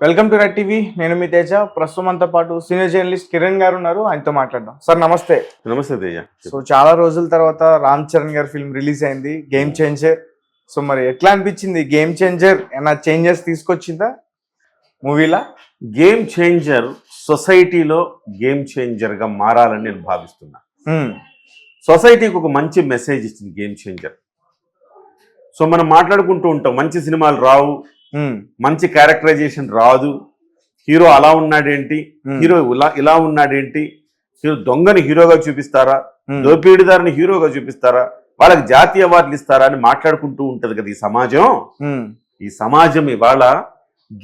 Welcome to red TV. నేను మీ తేజ. ప్రస్తుతం అంతా పాటు సీనియర్ జర్నలిస్ట్ కిరణ్ గారు ఉన్నారు. ఆయనతో మాట్లాడదాం. సార్ నమస్తే. నమస్తే తేజ. సో చాలా రోజుల తర్వాత రామ్ చరణ్ గారి ఫిల్మ్ రిలీజ్ అయింది, గేమ్ చేంజర్. సో మరి ఎట్లా అనిపించింది గేమ్ చేంజర్? ఏమైనా చేంజెస్ తీసుకొచ్చిందా మూవీలా? గేమ్ చేంజర్ సొసైటీలో గేమ్ చేంజర్ గా మారాలని నేను భావిస్తున్నా. సొసైటీకి ఒక మంచి మెసేజ్ ఇచ్చింది గేమ్ చేంజర్. సో మనం మాట్లాడుకుంటూ ఉంటాం, మంచి సినిమాలు రావు, మంచి క్యారెక్టరైజేషన్ రాదు, హీరో అలా ఉన్నాడేంటి, హీరో ఇలా ఉన్నాడేంటి, హీరో దొంగని హీరోగా చూపిస్తారా, దోపిడీదారుని హీరోగా చూపిస్తారా, వాళ్ళకి జాతీయ అవార్డులు ఇస్తారా అని మాట్లాడుకుంటూ ఉంటది కదా ఈ సమాజం. ఈ సమాజం ఇవాళ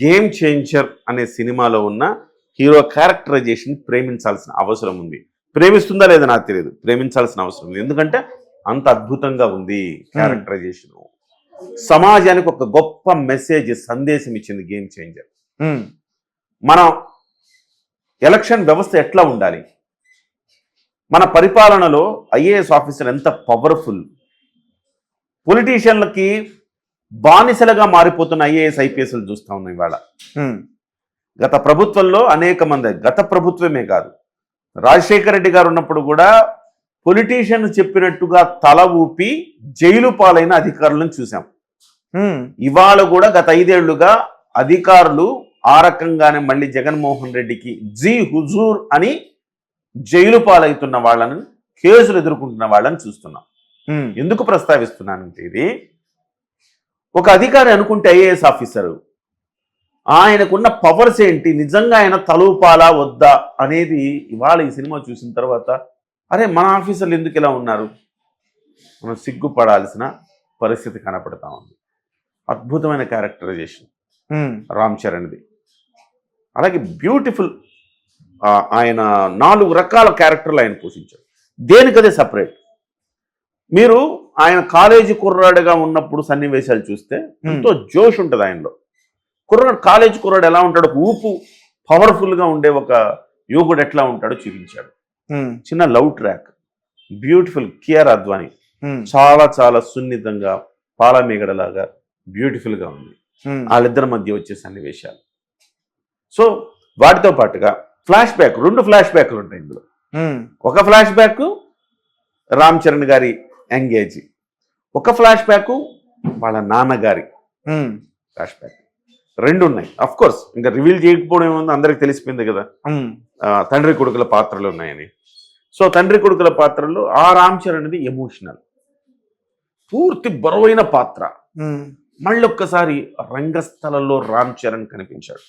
గేమ్ చేంజర్ అనే సినిమాలో ఉన్న హీరో క్యారెక్టరైజేషన్ ప్రేమించాల్సిన అవసరం ఉంది. ప్రేమిస్తుందా లేదా నాకు తెలియదు, ప్రేమించాల్సిన అవసరం ఉంది. ఎందుకంటే అంత అద్భుతంగా ఉంది క్యారెక్టరైజేషన్. సమాజానికి ఒక గొప్ప మెసేజ్, సందేశం ఇచ్చింది గేమ్ చేంజర్. మన ఎలక్షన్ వ్యవస్థ ఎట్లా ఉండాలి, మన పరిపాలనలో ఐఏఎస్ ఆఫీసర్ ఎంత పవర్ఫుల్, పొలిటీషియన్లకి బానిసలుగా మారిపోతున్న ఐఏఎస్ ఐపీఎస్లు చూస్తా ఉన్నాం ఇవాళ. గత ప్రభుత్వంలో అనేక మంది, గత ప్రభుత్వమే కాదు, రాజశేఖర రెడ్డి గారు ఉన్నప్పుడు కూడా పొలిటీషియన్ చెప్పినట్టుగా తల ఊపి జైలు పాలైన అధికారులను చూసాం. ఇవాళ కూడా గత 5 ఏళ్లుగా అధికారులు ఆ రకంగానే మళ్ళీ జగన్మోహన్ రెడ్డికి జీ హుజూర్ అని జైలు పాలవుతున్న వాళ్ళని, కేసులు ఎదుర్కొంటున్న వాళ్ళని చూస్తున్నాం. ఎందుకు ప్రస్తావిస్తున్నానంటే, ఇది ఒక అధికారి అనుకుంటే ఐఏఎస్ ఆఫీసరు ఆయనకున్న పవర్స్ ఏంటి, నిజంగా ఆయన తలూపాలా వద్దా అనేది ఇవాళ ఈ సినిమా చూసిన తర్వాత అరే మన ఆఫీసర్లు ఎందుకు ఇలా ఉన్నారు, మనం సిగ్గుపడాల్సిన పరిస్థితి కనపడతా ఉంది. అద్భుతమైన క్యారెక్టరైజేషన్ రామ్ చరణ్ది. అలాగే బ్యూటిఫుల్, ఆయన 4 రకాల క్యారెక్టర్లు ఆయన పోషించారు, దేనికదే సపరేట్. మీరు ఆయన కాలేజీ కుర్రాడుగా ఉన్నప్పుడు సన్నివేశాలు చూస్తే ఎంతో జోష్ ఉంటుంది ఆయనలో. కాలేజీ కుర్రాడు ఎలా ఉంటాడు, ఊపు పవర్ఫుల్గా ఉండే ఒక యువకుడు ఎట్లా ఉంటాడో చూపించాడు. చిన్న love track, beautiful. Kiara Advani చాలా చాలా సున్నితంగా పాలమేగడలాగా బ్యూటిఫుల్గా ఉంది వాళ్ళిద్దరి మధ్య వచ్చే సన్నివేశాలు. సో వాటితో పాటుగా ఫ్లాష్ బ్యాక్, 2 ఫ్లాష్ బ్యాక్లు ఉంటాయి ఇందులో. ఒక ఫ్లాష్ బ్యాక్ రామ్ చరణ్ గారి ఎంగేజ్, ఒక ఫ్లాష్ బ్యాక్ వాళ్ళ నాన్నగారి ఫ్లాష్ బ్యాక్. 2 ఉన్నాయి. అఫ్ కోర్స్ ఇంకా రివీల్ చేయకపోవడం ఏముంది, అందరికి తెలిసిపోయింది కదా తండ్రి కొడుకుల పాత్రలు ఉన్నాయని. సో తండ్రి కొడుకుల పాత్రలో ఆ రామ్ చరణ్ అనేది ఎమోషనల్, పూర్తి బరువైన పాత్ర. మళ్ళీ ఒక్కసారి రంగస్థలంలో రామ్ చరణ్ కనిపించాడు,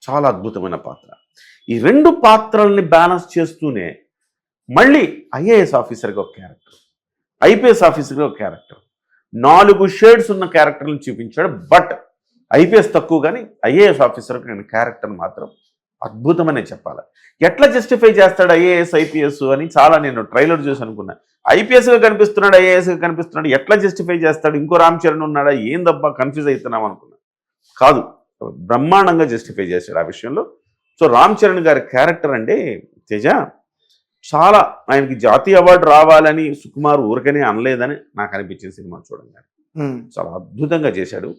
చాలా అద్భుతమైన పాత్ర. ఈ 2 పాత్రల్ని బ్యాలెన్స్ చేస్తూనే మళ్ళీ ఐఏఎస్ ఆఫీసర్గా ఒక క్యారెక్టర్, ఐపీఎస్ ఆఫీసర్గా ఒక క్యారెక్టర్, 4 షేడ్స్ ఉన్న క్యారెక్టర్లను చూపించాడు. బట్ ఐపీఎస్ తక్కువ కానీ ఐఏఎస్ ఆఫీసర్ క్యారెక్టర్ మాత్రం అద్భుతమనే చెప్పాలి. ఎట్లా జస్టిఫై చేస్తాడు ఐఏఎస్ ఐపీఎస్ అని చాలా నేను ట్రైలర్ చూసి అనుకున్నా. ఐపీఎస్గా కనిపిస్తున్నాడు, ఐఏఎస్గా కనిపిస్తున్నాడు, ఎట్లా జస్టిఫై చేస్తాడు, ఇంకో రామ్ చరణ్ ఉన్నాడా, ఏందబ్బా కన్ఫ్యూజ్ అవుతున్నాం అనుకున్నా. కాదు, బ్రహ్మాండంగా జస్టిఫై చేశాడు ఆ విషయంలో. సో రామ్ చరణ్ గారి క్యారెక్టర్ అంటే తేజ చాలా, ఆయనకి జాతీయ అవార్డు రావాలని సుకుమార్ ఊరికనే అనలేదని నాకు అనిపించింది సినిమా చూడంగానే. చాలా అద్భుతంగా చేశాడు.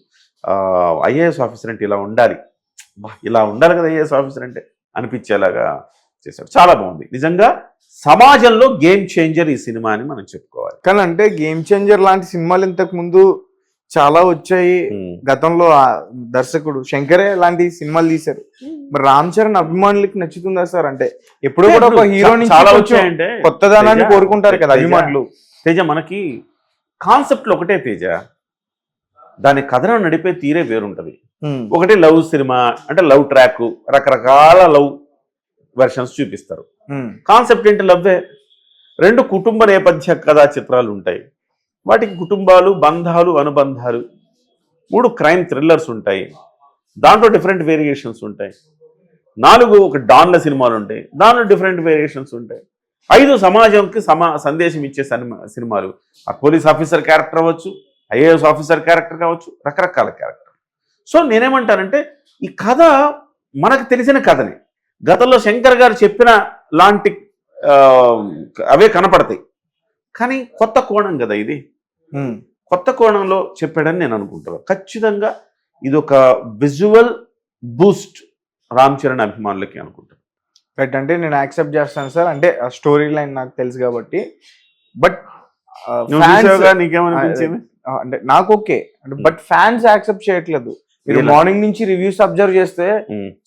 ఐఏఎస్ ఆఫీసర్ అంటే ఇలా ఉండాలి, ఇలా ఉండాలి కదా ఐఏఎస్ ఆఫీసర్ అంటే అనిపించేలాగా చేశాడు. చాలా బాగుంది నిజంగా. సమాజంలో గేమ్ చేంజర్ ఈ సినిమా అని మనం చెప్పుకోవాలి. కానీ అంటే గేమ్ చేంజర్ లాంటి సినిమాలు ఇంతకు ముందు చాలా వచ్చాయి. గతంలో దర్శకుడు శంకరే లాంటి సినిమాలు తీశారు. మరి రామ్ చరణ్ అభిమానులకి నచ్చుతుందా సార్? అంటే ఎప్పుడు కూడా ఒక హీరో నుంచి చాలా వచ్చాయంటే కొత్తదనాన్ని కోరుకుంటారు కదా అభిమానులు. తేజ మనకి కాన్సెప్ట్లు ఒకటే తేజ, దాని కథనం నడిపే తీరే వేరుంటది. ఒకటి లవ్ సినిమా అంటే లవ్ ట్రాక్, రకరకాల లవ్ వెర్షన్స్ చూపిస్తారు. కాన్సెప్ట్ ఏంటి, లవ్వే. 2 కుటుంబ నేపథ్య కథా చిత్రాలు ఉంటాయి, వాటికి కుటుంబాలు, బంధాలు, అనుబంధాలు. 3 క్రైమ్ థ్రిల్లర్స్ ఉంటాయి, దాంట్లో డిఫరెంట్ వేరియేషన్స్ ఉంటాయి. 4 ఒక డాన్ల సినిమాలు ఉంటాయి, దాంట్లో డిఫరెంట్ వేరియేషన్స్ ఉంటాయి. 5 సమాజంకి సందేశం ఇచ్చే సినిమాలు. ఆ పోలీస్ ఆఫీసర్ క్యారెక్టర్ అవ్వచ్చు, ఐఏఎస్ ఆఫీసర్ క్యారెక్టర్ కావచ్చు, రకరకాల క్యారెక్టర్. సో నేనేమంటానంటే ఈ కథ మనకు తెలిసిన కథనే, గతంలో శంకర్ గారు చెప్పిన లాంటి అవే కనపడతాయి, కానీ కొత్త కోణం కదా ఇది. కొత్త కోణంలో చెప్పాడని నేను అనుకుంటున్నాను. ఖచ్చితంగా ఇది ఒక విజువల్ బూస్ట్ రామ్ చరణ్ అభిమానులకి అనుకుంటాను. రైట్, అంటే నేను యాక్సెప్ట్ చేస్తాను సార్, అంటే ఆ స్టోరీ లైన్ నాకు తెలుసు కాబట్టి. బట్ నీకేమనిపించింది? అంటే నాకు ఓకే, బట్ ఫ్యాన్స్ యాక్సెప్ట్ చేయట్లేదు. మీరు మార్నింగ్ నుంచి రివ్యూస్ అబ్జర్వ్ చేస్తే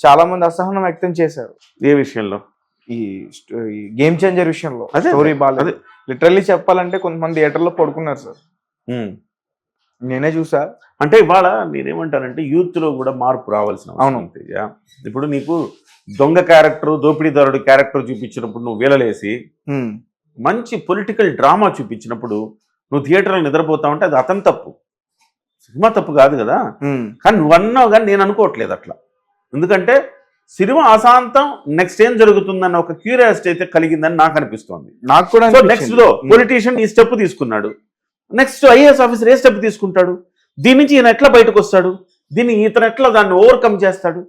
చాలా మంది అసహనం వ్యక్తం చేశారు. ఏ విషయంలో? ఈ గేమ్ చేంజర్ విషయంలో స్టోరీ బాగాలేదు. లిటరల్లీ చెప్పాలంటే కొంతమంది థియేటర్లో పడుకున్నారు సార్, నేనే చూసా. అంటే ఇవాళ నేనేమంటానంటే యూత్ లో కూడా మార్పు రావాల్సిన అవసరం ఉంది. ఇప్పుడు నీకు దొంగ క్యారెక్టర్, దోపిడీదారుడు క్యారెక్టర్ చూపించినప్పుడు నువ్వు వీలలేసి మంచి పొలిటికల్ డ్రామా చూపించినప్పుడు నువ్వు థియేటర్లో నిద్రపోతా ఉంటే అది అతని తప్పు, సినిమా తప్పు కాదు కదా. కానీ నువ్వు అన్నావు కానీ నేను అనుకోవట్లేదు అట్లా. ఎందుకంటే సినిమా అశాంతం నెక్స్ట్ ఏం జరుగుతుందన్న ఒక క్యూరియాసిటీ అయితే కలిగిందని నాకు అనిపిస్తోంది. నాకు కూడా. నెక్స్ట్ లో పొలిటీషియన్ ఈ స్టెప్ తీసుకున్నాడు, నెక్స్ట్ ఐఏఎస్ ఆఫీసర్ ఏ స్టెప్ తీసుకుంటాడు, దీని నుంచి ఈయన ఎట్లా బయటకు వస్తాడు, దీన్ని ఇతను ఎట్లా దాన్ని ఓవర్కమ్ చేస్తాడు,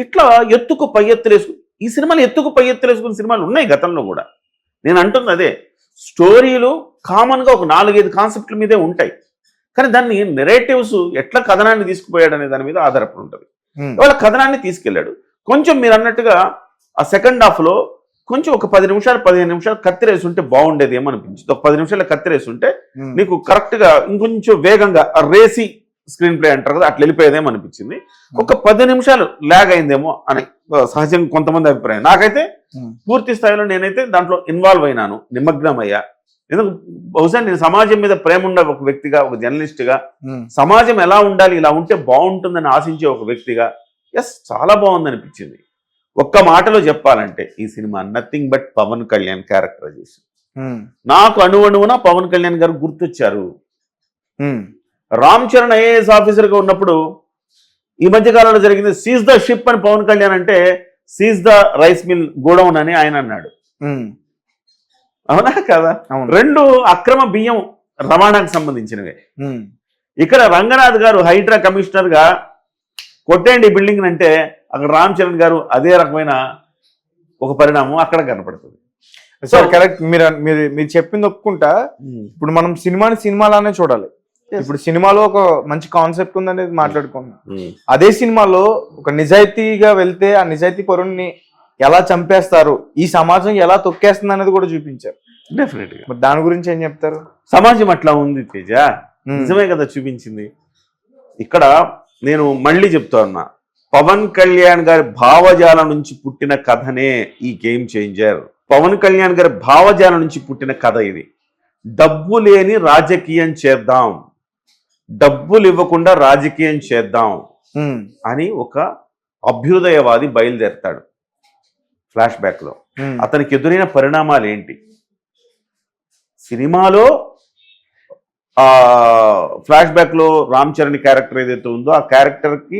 ఇట్లా ఎత్తుకు పై ఎత్తులేసుకు ఈ సినిమాలు ఎత్తుకు పై ఎత్తులేసుకున్న సినిమాలు ఉన్నాయి గతంలో కూడా. నేను అంటుంది అదే, స్టోరీలు కామన్గా ఒక 4-5 కాన్సెప్ట్ల మీదే ఉంటాయి, కానీ దాన్ని నెరేటివ్స్ ఎట్లా కథనాన్ని తీసుకుపోయాడు అనే దాని మీద ఆధారపడి ఉంటుంది. ఇవాళ కథనాన్ని తీసుకెళ్ళాడు. కొంచెం మీరు అన్నట్టుగా ఆ సెకండ్ హాఫ్లో కొంచెం ఒక 10 నిమిషాలు 15 నిమిషాలు కత్తిరేసి ఉంటే బాగుండేది ఏమనిపించింది. ఒక 10 నిమిషాలు కత్తిరేసి ఉంటే నీకు కరెక్ట్గా ఇంకొంచెం వేగంగా రేసి స్క్రీన్ ప్లే అంటారు కదా, అట్లా వెళ్ళిపోయేదేమో అనిపించింది. ఒక 10 నిమిషాలు ల్యాగ్ అయిందేమో అని సహజంగా కొంతమంది అభిప్రాయం. నాకైతే పూర్తి స్థాయిలో నేనైతే దాంట్లో ఇన్వాల్వ్ అయినాను, నిమగ్నం అయ్యా. ఎందుకు బహుశా నేను సమాజం మీద ప్రేమ ఉండే ఒక వ్యక్తిగా, ఒక జర్నలిస్ట్గా, సమాజం ఎలా ఉండాలి, ఇలా ఉంటే బాగుంటుందని ఆశించే ఒక వ్యక్తిగా చాలా బాగుంది అనిపించింది. ఒక్క మాటలో చెప్పాలంటే ఈ cinema nothing but Pawan Kalyan characterization. నాకు అణువణువున పవన్ కళ్యాణ్ గారు గుర్తొచ్చారు. రామ్ చరణ్ ఐఏఎస్ ఆఫీసర్గా ఉన్నప్పుడు ఈ మధ్యకాలంలో జరిగింది సీజ్ ద షిప్ అని పవన్ కళ్యాణ్ అంటే seize the rice mill godown అని ఆయన అన్నాడు. అవునా కదా? 2 అక్రమ బియ్యం రవాణాకు సంబంధించినవే. ఇక్కడ రంగనాథ్ గారు హైడ్రా కమిషనర్ గా కొట్టేయండి ఈ బిల్డింగ్ అంటే అక్కడ రామ్ చరణ్ గారు అదే రకమైన ఒక పరిణామం అక్కడ కనపడుతుంది. సార్ కరెక్ట్, మీరు చెప్పింది ఒప్పుకుంటా. ఇప్పుడు మనం సినిమాని సినిమాలానే చూడాలి. ఇప్పుడు సినిమాలో ఒక మంచి కాన్సెప్ట్ ఉందనేది మాట్లాడుకున్నాం. అదే సినిమాలో ఒక నిజాయితీగా వెళ్తే ఆ నిజాయితీ పరుణ్ణి ఎలా చంపేస్తారు, ఈ సమాజం ఎలా తొక్కేస్తుంది అనేది కూడా చూపించారు. డెఫినెట్ గా. దాని గురించి ఏం చెప్తారు? సమాజం అట్లా ఉంది తేజ, నిజమే కదా చూపించింది. ఇక్కడ నేను మళ్ళీ చెప్తా ఉన్నా, పవన్ కళ్యాణ్ గారి భావజాలం నుంచి పుట్టిన కథనే ఈ గేమ్ చేంజర్. పవన్ కళ్యాణ్ గారి భావజాలం నుంచి పుట్టిన కథ ఇది. డబ్బు లేని రాజకీయం చేద్దాం, డబ్బులు ఇవ్వకుండా రాజకీయం చేద్దాం అని ఒక అభ్యుదయవాది బయలుదేరతాడు. ఫ్లాష్ బ్యాక్ లో అతనికి ఎదురైన పరిణామాలు ఏంటి, సినిమాలో ఆ ఫ్లాష్ బ్యాక్ లో రామ్ చరణ్ క్యారెక్టర్ ఏదైతే ఉందో ఆ క్యారెక్టర్ కి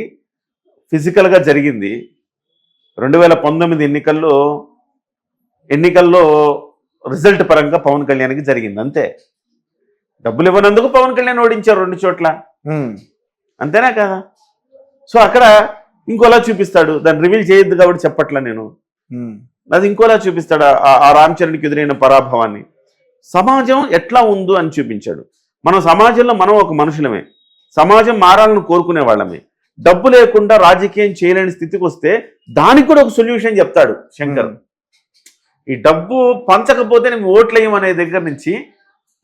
ఫిజికల్ గా జరిగింది 2019 ఎన్నికల్లో రిజల్ట్ పరంగా పవన్ కళ్యాణ్కి జరిగింది అంతే. డబ్బులు ఇవ్వనందుకు పవన్ కళ్యాణ్ ఓడించారు 2 చోట్ల, అంతేనా కదా? సో అక్కడ ఇంకోలా చూపిస్తాడు, దాన్ని రివీల్ చేయొద్దు కాబట్టి చెప్పట్లా నేను, అది ఇంకోలా చూపిస్తాడు ఆ రామ్ చరణ్కి ఎదురైన పరాభవాన్ని. సమాజం ఎట్లా ఉందో అని చూపించాడు. మనం సమాజంలో మనం ఒక మనుషులమే, సమాజం మారాలని కోరుకునే వాళ్ళమే. డబ్బు లేకుండా రాజకీయం చేయలేని స్థితికి వస్తే దానికి కూడా ఒక సొల్యూషన్ చెప్తాడు శంకర్. ఈ డబ్బు పంచకపోతే నేను ఓట్లు వేయమనే దగ్గర నుంచి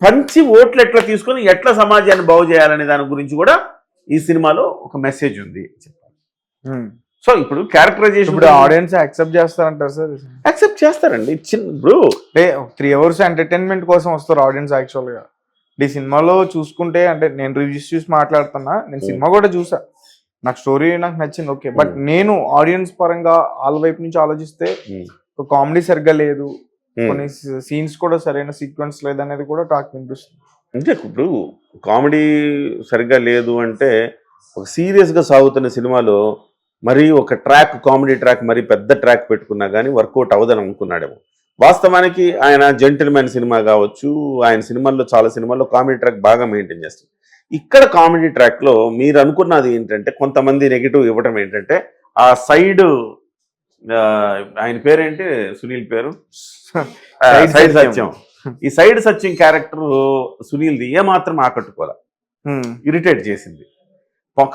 పంచి ఓట్లు ఎట్లా తీసుకొని ఎట్లా సమాజాన్ని బాగు చేయాలనే దాని గురించి కూడా ఈ సినిమాలో ఒక మెసేజ్ ఉంది. సో ఇప్పుడు క్యారెక్టరైజేషన్ ఇప్పుడు ఆడియన్స్ యాక్సెప్ట్ చేస్తారంటారు సార్? యాక్సెప్ట్ చేస్తారండి. ఇప్పుడు 3 hours ఎంటర్టైన్మెంట్ కోసం వస్తారు ఆడియన్స్ యాక్చువల్ గా. ఈ సినిమాలో చూసుకుంటే, అంటే నేను రివ్యూస్ చూసి మాట్లాడుతున్నా, నేను సినిమా కూడా చూసా, నాకు స్టోరీ నాకు నచ్చింది ఓకే. బట్ నేను ఆడియన్స్ పరంగా వాళ్ళ వైపు నుంచి ఆలోచిస్తే కామెడీ సరిగ్గా లేదు, కొన్ని సీన్స్ కూడా సరైన సీక్వెన్స్ లేదనేది కూడా టాక్ వినిపిస్తుంది. అంటే ఇప్పుడు కామెడీ సరిగ్గా లేదు అంటే ఒక సీరియస్గా సాగుతున్న సినిమాలో మరి ఒక ట్రాక్, కామెడీ ట్రాక్, మరి పెద్ద ట్రాక్ పెట్టుకున్నా కానీ వర్కౌట్ అవ్వదని అనుకున్నాడేమో. వాస్తవానికి ఆయన జెంటిల్మెన్ సినిమా కావచ్చు, ఆయన సినిమాల్లో చాలా సినిమాల్లో కామెడీ ట్రాక్ బాగా మెయింటైన్ చేస్తారు. ఇక్కడ కామెడీ ట్రాక్లో మీరు అనుకున్నది ఏంటంటే, కొంతమంది నెగిటివ్ ఇవ్వటం ఏంటంటే, ఆ సైడ్ ఆయన పేరేంటి, సునీల్ పేరు సైడ్ సత్యం, ఈ సైడ్ సత్యం క్యారెక్టర్ సునీల్ది ఏమాత్రం ఆకట్టుకోలే, ఇరిటేట్ చేసింది.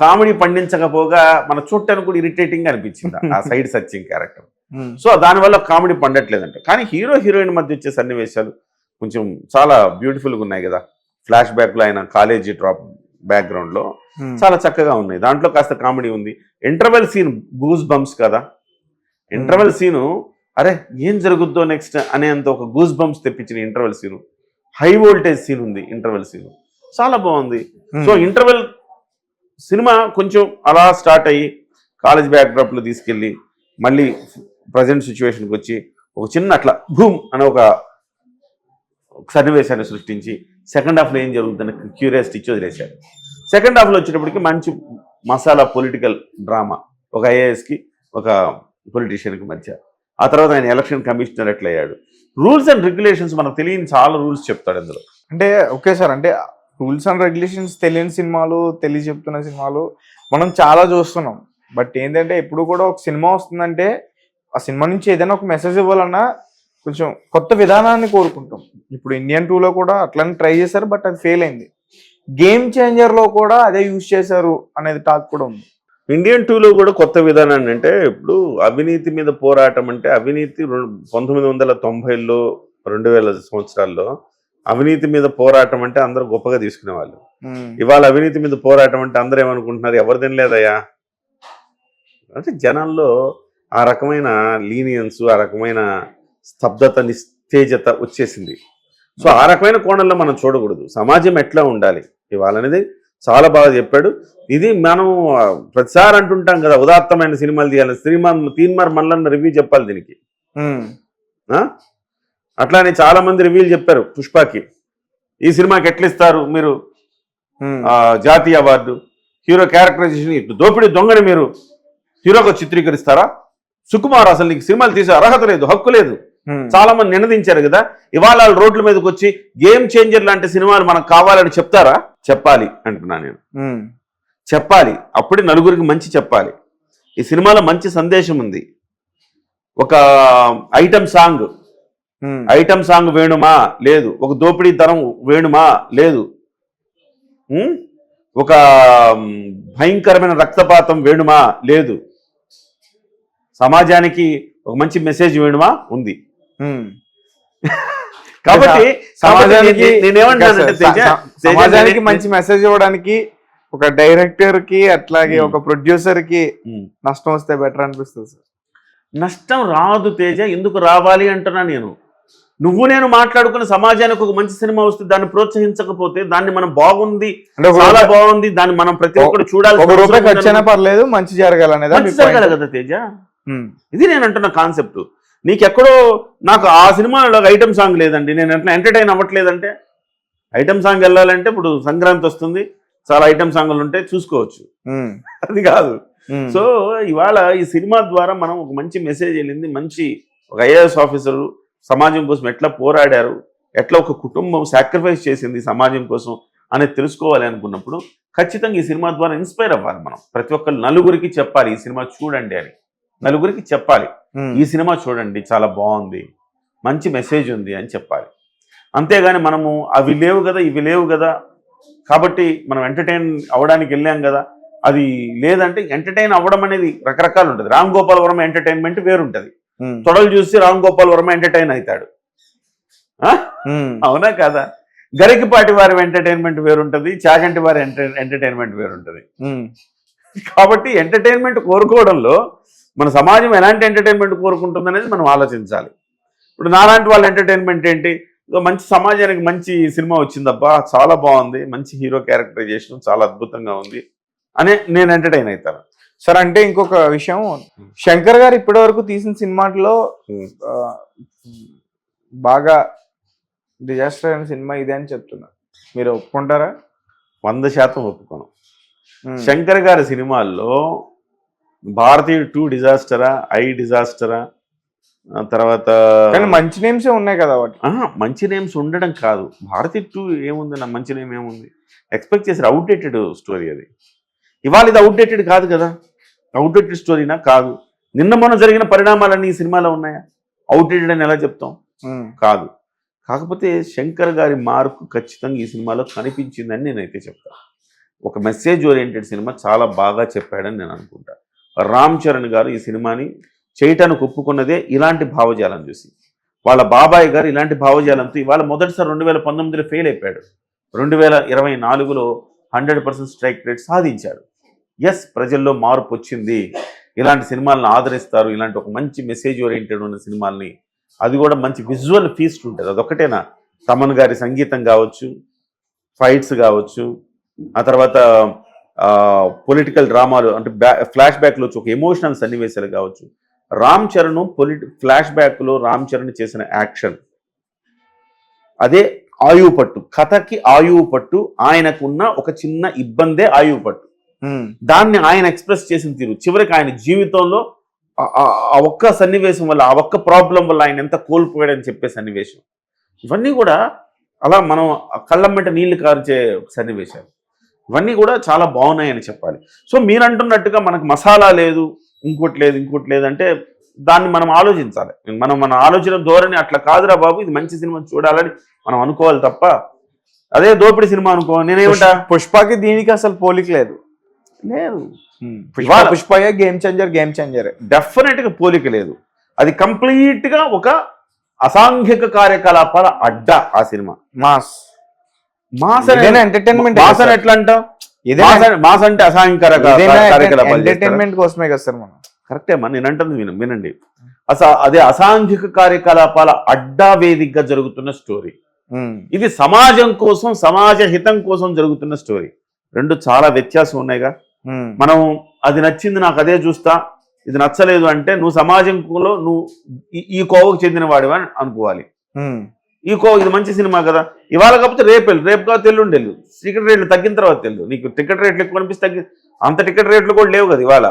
కామెడీ పండించకపోగా మన చూడటానికి కూడా ఇరిటేటింగ్ అనిపించింది ఆ సైడ్ సర్చింగ్ క్యారెక్టర్. ఉమ్, సో దానివల్ల కామెడీ పండట్లేదంట. కానీ హీరో హీరోయిన్ మధ్య వచ్చే సన్నివేశాలు కొంచెం చాలా బ్యూటిఫుల్గా ఉన్నాయి కదా. ఫ్లాష్ బ్యాక్లో ఆయన కాలేజీ డ్రాప్ బ్యాక్గ్రౌండ్లో ఉమ్, చాలా చక్కగా ఉన్నాయి. దాంట్లో కాస్త కామెడీ ఉంది. ఇంటర్వెల్ సీన్ గూస్ బంప్స్ కదా. ఇంటర్వెల్ సీను అరే ఏం జరుగుద్దో నెక్స్ట్ అనేంత ఒక గూస్ బంప్స్ తెప్పించిన interval scene. High voltage scene ఉంది ఇంటర్వెల్ సీను, చాలా బాగుంది. సో ఇంటర్వెల్ సినిమా కొంచెం అలా స్టార్ట్ అయ్యి కాలేజ్ బ్యాక్డ్రాప్లో తీసుకెళ్ళి మళ్ళీ ప్రజెంట్ సిచ్యువేషన్కి వచ్చి ఒక చిన్న అట్లా భూమ్ అనే ఒక సన్నివేశాన్ని సృష్టించి సెకండ్ హాఫ్లో ఏం జరుగుతుందని క్యూరియాసిటీ ఇచ్చి వదిలేశారు. సెకండ్ హాఫ్లో వచ్చేటప్పటికి మంచి మసాలా పొలిటికల్ డ్రామా, ఒక ఐఏఎస్కి ఒక పొలిటీషియన్కి మధ్య. ఆ తర్వాత ఆయన ఎలక్షన్ కమిషనర్ ఎట్లా అయ్యాడు. రూల్స్ అండ్ రెగ్యులేషన్స్ మనకు తెలియని చాలా రూల్స్ చెప్తాడు అందులో. అంటే ఓకే సార్, అంటే రూల్స్ అండ్ రెగ్యులేషన్స్ తెలియని సినిమాలు, చెప్తున్న సినిమాలు మనం చాలా చూస్తున్నాం. బట్ ఏంటంటే ఎప్పుడు కూడా ఒక సినిమా వస్తుందంటే ఆ సినిమా నుంచి ఏదైనా ఒక మెసేజ్ ఇవ్వాలన్నా కొంచెం కొత్త విధానాన్ని కోరుకుంటాం. ఇప్పుడు ఇండియన్ 2లో కూడా అట్లనే ట్రై చేశారు, బట్ అది ఫెయిల్ అయింది. గేమ్ చేంజర్లో కూడా అదే యూజ్ చేశారు అనేది టాక్ కూడా ఉంది. ఇండియన్ 2లో కూడా కొత్త విధానాన్ని, అంటే ఇప్పుడు అవినీతి మీద పోరాటం అంటే అవినీతి 1990లో 2000 సంవత్సరాల్లో అవినీతి మీద పోరాటం అంటే అందరూ గొప్పగా తీసుకునేవాళ్ళు. ఇవాళ అవినీతి మీద పోరాటం అంటే అందరూ ఏమనుకుంటున్నారు, ఎవరు తినలేదయ్యా అంటే జనాల్లో ఆ రకమైన లీనియన్స్, ఆ రకమైన స్తబ్దత, నిస్తేజత వచ్చేసింది. సో ఆ రకమైన కోణంలో మనం చూడకూడదు. సమాజం ఎట్లా ఉండాలి ఇవాళ అనేది చాలా బాగా చెప్పాడు. ఇది మనం ప్రతిసారి అంటుంటాం కదా, ఉదాత్తమైన సినిమాలు తీయాలి, తీన్మార్ మల్లన్న రివ్యూ చెప్పాలి దీనికి. అట్లానే చాలా మంది రివ్యూలు చెప్పారు పుష్పకి. ఈ సినిమాకి ఎట్లా ఇస్తారు మీరు జాతీయ అవార్డు, హీరో క్యారెక్టరైజేషన్, దోపిడీ దొంగని మీరు హీరోగా చిత్రీకరిస్తారా? సుకుమార్ అసలు నీకు సినిమాలు తీసే అర్హత లేదు, హక్కు లేదు. చాలా మంది నినదించారు కదా. ఇవాళ వాళ్ళు రోడ్ల మీదకి వచ్చి గేమ్ చేంజర్ లాంటి సినిమాలు మనకు కావాలని చెప్తారా? చెప్పాలి అంటున్నా నేను, చెప్పాలి. అప్పుడే నలుగురికి మంచి చెప్పాలి. ఈ సినిమాలో మంచి సందేశం ఉంది. ఒక ఐటమ్ సాంగ్ వేణుమా లేదు, ఒక దోపిడీ తరం వేణుమా లేదు, ఒక భయంకరమైన రక్తపాతం వేణుమా లేదు, సమాజానికి ఒక మంచి మెసేజ్ వేణుమా ఉంది. కాబట్టి సమాజానికి మంచి మెసేజ్ ఇవ్వడానికి ఒక డైరెక్టర్ కి అట్లాగే ఒక ప్రొడ్యూసర్ కి నష్టం వస్తే బెటర్ అనిపిస్తుంది సార్. నష్టం రాదు తేజ, ఎందుకు రావాలి అంటున్నా నేను. నువ్వు నేను మాట్లాడుకుని సమాజానికి ఒక మంచి సినిమా వస్తే దాన్ని ప్రోత్సహించకపోతే దాన్ని మనం బాగుంది, చాలా బాగుంది, దాన్ని మనం ప్రతి ఒక్కరు చూడాలి. రూపాయి ఖర్చైనా పర్లేదు, మంచి జరగాలి కదా తేజ. ఇది నేను అంటున్న కాన్సెప్ట్. నీకెక్కడో నాకు ఆ సినిమాలో ఐటమ్ సాంగ్ లేదండి, నేను ఎట్లా ఎంటర్టైన్ అవ్వట్లేదంటే, ఐటమ్ సాంగ్ వెళ్ళాలంటే ఇప్పుడు సంక్రాంతి వస్తుంది, చాలా ఐటమ్ సాంగ్లు ఉంటాయి, చూసుకోవచ్చు. అది కాదు. సో ఇవాళ ఈ సినిమా ద్వారా మనం ఒక మంచి మెసేజ్ వెళ్ళింది. మంచి ఒక ఐఏఎస్ ఆఫీసరు సమాజం కోసం ఎట్లా పోరాడారు, ఎట్లా ఒక కుటుంబం సాక్రిఫైస్ చేసింది సమాజం కోసం అనేది తెలుసుకోవాలి అనుకున్నప్పుడు ఖచ్చితంగా ఈ సినిమా ద్వారా ఇన్స్పైర్ అవ్వాలి. మనం ప్రతి ఒక్కరు నలుగురికి చెప్పాలి, ఈ సినిమా చూడండి అని నలుగురికి చెప్పాలి. ఈ సినిమా చూడండి, చాలా బాగుంది, మంచి మెసేజ్ ఉంది అని చెప్పాలి. అంతేగాని మనము అవి లేవు కదా, ఇవి లేవు కదా, కాబట్టి మనం ఎంటర్టైన్ అవ్వడానికి వెళ్ళాం కదా, అది లేదంటే ఎంటర్టైన్ అవ్వడం అనేది రకరకాలు ఉంటుంది. రామ్ గోపాల్ వర్మ ఎంటర్టైన్మెంట్ వేరుంటది. తొడలు చూసి రామ్ గోపాల్ వర్మ ఎంటర్టైన్ అవుతాడు, అవునా కదా? గరికపాటి వారి ఎంటర్టైన్మెంట్ వేరుంటది, చాగంటి వారి ఎంటర్టైన్మెంట్ వేరుంటది. కాబట్టి ఎంటర్టైన్మెంట్ కోరుకోవడంలో మన సమాజం ఎలాంటి ఎంటర్టైన్మెంట్ కోరుకుంటుంది అనేది మనం ఆలోచించాలి. ఇప్పుడు నాలాంటి వాళ్ళ ఎంటర్టైన్మెంట్ ఏంటి, మంచి సమాజానికి మంచి సినిమా వచ్చిందబ్బా, చాలా బాగుంది, మంచి హీరో క్యారెక్టరైజేషన్ చాలా అద్భుతంగా ఉంది అనే నేను ఎంటర్టైన్ అవుతాను సార్. అంటే ఇంకొక విషయం, శంకర్ గారు ఇప్పటి వరకు తీసిన సినిమాలో బాగా డిజాస్టర్ అయిన సినిమా ఇదే అని చెప్తున్నారు, మీరు ఒప్పుకుంటారా? 100% ఒప్పుకోను. శంకర్ గారి సినిమాల్లో భారతీయ 2 డిజాస్టరా, ఐ డిజాస్టరా, తర్వాత మంచి నేమ్సే ఉన్నాయి కదా. మంచి నేమ్స్ ఉండడం కాదు, భారతీయ 2 ఏముంది, నా మంచి నేమ్ ఏముంది, ఎక్స్పెక్ట్ చేసారు. అవుట్డేటెడ్ స్టోరీ అది. ఇవాళ ఇది అవుట్డేటెడ్ కాదు కదా, అవుట్డేటెడ్ స్టోరీనా కాదు. నిన్న మొన్న జరిగిన పరిణామాలన్నీ ఈ సినిమాలో ఉన్నాయా? అవుట్డేటెడ్ అని ఎలా చెప్తాం? కాదు. కాకపోతే శంకర్ గారి మార్కు ఖచ్చితంగా ఈ సినిమాలో కనిపించిందని నేనైతే చెప్తాను. ఒక మెసేజ్ ఓరియంటెడ్ సినిమా చాలా బాగా చెప్పాడని నేను అనుకుంటా. రామ్ చరణ్ గారు ఈ సినిమాని చేయటానికి ఒప్పుకున్నదే ఇలాంటి భావజాలం చూసి. వాళ్ళ బాబాయ్ గారు ఇలాంటి భావజాలంతో ఇవాళ మొదటిసారి 2019లో ఫెయిల్ అయిపోయాడు. 2024లో 100% స్ట్రైక్ రేట్ సాధించాడు. ఎస్, ప్రజల్లో మార్పు వచ్చింది, ఇలాంటి సినిమాలను ఆదరిస్తారు, ఇలాంటి ఒక మంచి మెసేజ్ ఓరియంటెడ్ ఉన్న సినిమాల్ని, అది కూడా మంచి విజువల్ ఫీస్ట్ ఉంటుంది. అదొకటేనా, తమన్ గారి సంగీతం కావచ్చు, ఫైట్స్ కావచ్చు, ఆ తర్వాత పొలిటికల్ డ్రామాలు అంటే ఫ్లాష్ బ్యాక్లో వచ్చి ఒక ఎమోషనల్ సన్నివేశాలు కావచ్చు. రామ్ చరణ్ ఫ్లాష్ బ్యాక్లో రామ్ చరణ్ చేసిన యాక్షన్ అదే ఆయువు పట్టు, కథకి ఆయువు పట్టు. ఆయనకున్న ఒక చిన్న ఇబ్బందే ఆయువు పట్టు. దాన్ని ఆయన ఎక్స్ప్రెస్ చేసిన తీరు, చివరికి ఆయన జీవితంలో ఆ ఒక్క సన్నివేశం వల్ల, ఆ ఒక్క ప్రాబ్లం వల్ల ఆయన ఎంత కోల్పోయాడని చెప్పే సన్నివేశం, ఇవన్నీ కూడా అలా మనం కళ్ళమ్మట నీళ్లు కార్చే సన్నివేశాలు. ఇవన్నీ కూడా చాలా బాగున్నాయని చెప్పాలి. సో మీరు అంటున్నట్టుగా మనకు మసాలా లేదు, ఇంకోటి లేదు అంటే దాన్ని మనం ఆలోచించాలి. మన ఆలోచన ధోరణి అట్లా కాదురా బాబు, ఇది మంచి సినిమా చూడాలని మనం అనుకోవాలి తప్ప, అదే దోపిడి సినిమా అనుకో నేనేమిటా. పుష్పకి దీనికి అసలు పోలిక లేదు. పుష్ప గేమ్ చేంజర్ డెఫినెట్ గా పోలిక లేదు. అది కంప్లీట్ గా ఒక అసాంఘిక కార్యకలాపాల అడ్డా ఆ సినిమా. Mass entertainment. మాస్ అని ఎట్లా అంటావు? మాస్ అంటే అసాంఘిక కార్యకలాపాలు ఎంటర్టైన్మెంట్ కోసమే కదా సార్ మనం. కరెక్టే అమ్మా, నేను అంటుంది వినండి. అదే అసాంఘిక కార్యకలాపాల అడ్డా వేదికగా జరుగుతున్న స్టోరీ. ఇది సమాజం కోసం, సమాజ హితం కోసం జరుగుతున్న స్టోరీ. రెండు చాలా వ్యత్యాసం ఉన్నాయిగా. మనం అది నచ్చింది నాకు అదే చూస్తా, ఇది నచ్చలేదు అంటే నువ్వు సమాజంలో నువ్వు ఈ కోవకు చెందిన వాడివా అని అనుకోవాలి. ఇది మంచి సినిమా కదా, ఇవాళ కాకపోతే రేపు కాదు తెల్లుండేళ్ళు, టికెట్ రేట్లు తగ్గిన తర్వాత తెలు. నీకు టికెట్ రేట్లు ఎక్కువ అనిపిస్తే అంత టికెట్ రేట్లు కూడా లేవు కదా ఇవాళ.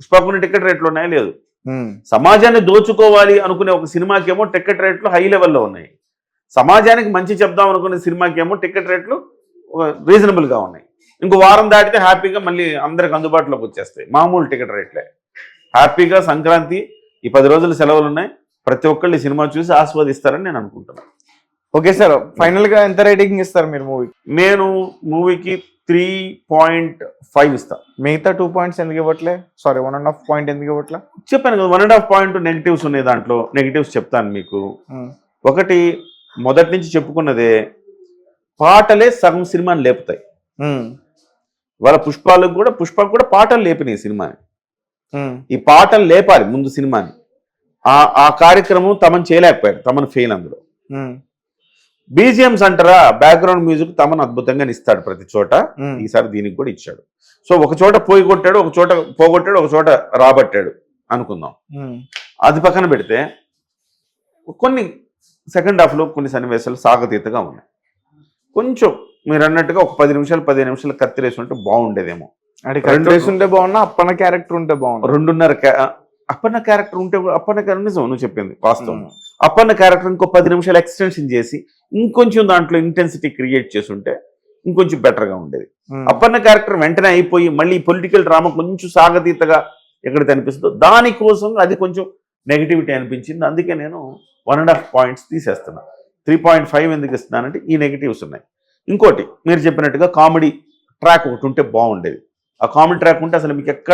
పుష్పకున్న టికెట్ రేట్లు ఉన్నాయా? లేదు. సమాజాన్ని దోచుకోవాలి అనుకునే ఒక సినిమాకేమో టికెట్ రేట్లు హై లెవెల్లో ఉన్నాయి. సమాజానికి మంచి చెప్దాం అనుకునే సినిమాకేమో టికెట్ రేట్లు రీజనబుల్గా ఉన్నాయి. ఇంకో వారం దాటితే హ్యాపీగా మళ్ళీ అందరికి అందుబాటులోకి వచ్చేస్తాయి మామూలు టికెట్ రేట్లే. హ్యాపీగా సంక్రాంతి ఈ 10 రోజుల సెలవులు ఉన్నాయి, ప్రతి ఒక్కళ్ళు ఈ సినిమా చూసి ఆస్వాదిస్తారని నేను అనుకుంటున్నాను. ఓకే సార్, ఫైనల్ గా ఎంత రేటింగ్ ఇస్తారు మీరు మూవీకి? నేను మూవీకి 3.5 ఇస్తా. మిగతా 2 పాయింట్స్ ఎందుకు ఇవ్వట్లే? సారీ, 1.5 పాయింట్ ఎందుకు ఇవ్వట్లే? చెప్పాను కదా, 1.5 పాయింట్ నెగిటివ్స్ ఉన్నాయి. దాంట్లో నెగిటివ్స్ చెప్తాను మీకు. ఒకటి, మొదటి నుంచి చెప్పుకున్నదే, పాటలే సగం సినిమాని లేపుతాయి. వాళ్ళ పుష్పకు కూడా పాటలు లేపినాయి సినిమాని. ఈ పాటలు లేపాలి ముందు సినిమాని. ఆ కార్యక్రమం తమను చేయలేకపోయాడు, తమను ఫెయిల్. అందులో బీజిఎంస్ అంటారా, బ్యాక్గ్రౌండ్ మ్యూజిక్ తమను అద్భుతంగా ఇస్తాడు ప్రతి చోట. ఈసారి దీనికి కూడా ఇచ్చాడు. సో ఒక చోట పోయి కొట్టాడు, ఒక చోట పోగొట్టాడు, ఒక చోట రాబట్టాడు అనుకుందాం. అది పక్కన పెడితే కొన్ని సెకండ్ హాఫ్లో కొన్ని సన్నివేశాలు సాగతీతగా ఉన్నాయి. కొంచెం మీరు అన్నట్టుగా ఒక 10 నిమిషాలు 15 నిమిషాలు కత్తిరేసి ఉంటే బాగుండేదేమో. ఉంటే బాగున్నా, అప్పన్న క్యారెక్టర్ ఉంటే బాగుంది. 2.5 అప్పన్న క్యారెక్టర్ ఉంటే, అప్పన్న క్యారెక్టర్ నిజం నువ్వు చెప్పింది వాస్తవం. అప్పన్న క్యారెక్టర్ ఇంకో 10 నిమిషాలు ఎక్స్టెన్షన్ చేసి ఇంకొంచెం దాంట్లో ఇంటెన్సిటీ క్రియేట్ చేసి ఉంటే ఇంకొంచెం బెటర్గా ఉండేది. అప్పన్న క్యారెక్టర్ వెంటనే అయిపోయి మళ్ళీ పొలిటికల్ డ్రామా కొంచెం సాగతీతగా ఎక్కడైతే అనిపిస్తుందో దానికోసం అది కొంచెం నెగిటివిటీ అనిపించింది. అందుకే నేను 1.5 పాయింట్స్ తీసేస్తున్నా. 3.5 ఎందుకు ఇస్తున్నానంటే ఈ నెగిటివ్స్ ఉన్నాయి. ఇంకోటి, మీరు చెప్పినట్టుగా కామెడీ ట్రాక్ ఒకటి ఉంటే బాగుండేది. ఆ కామెడీ ట్రాక్ ఉంటే అసలు మీకు ఎక్కడ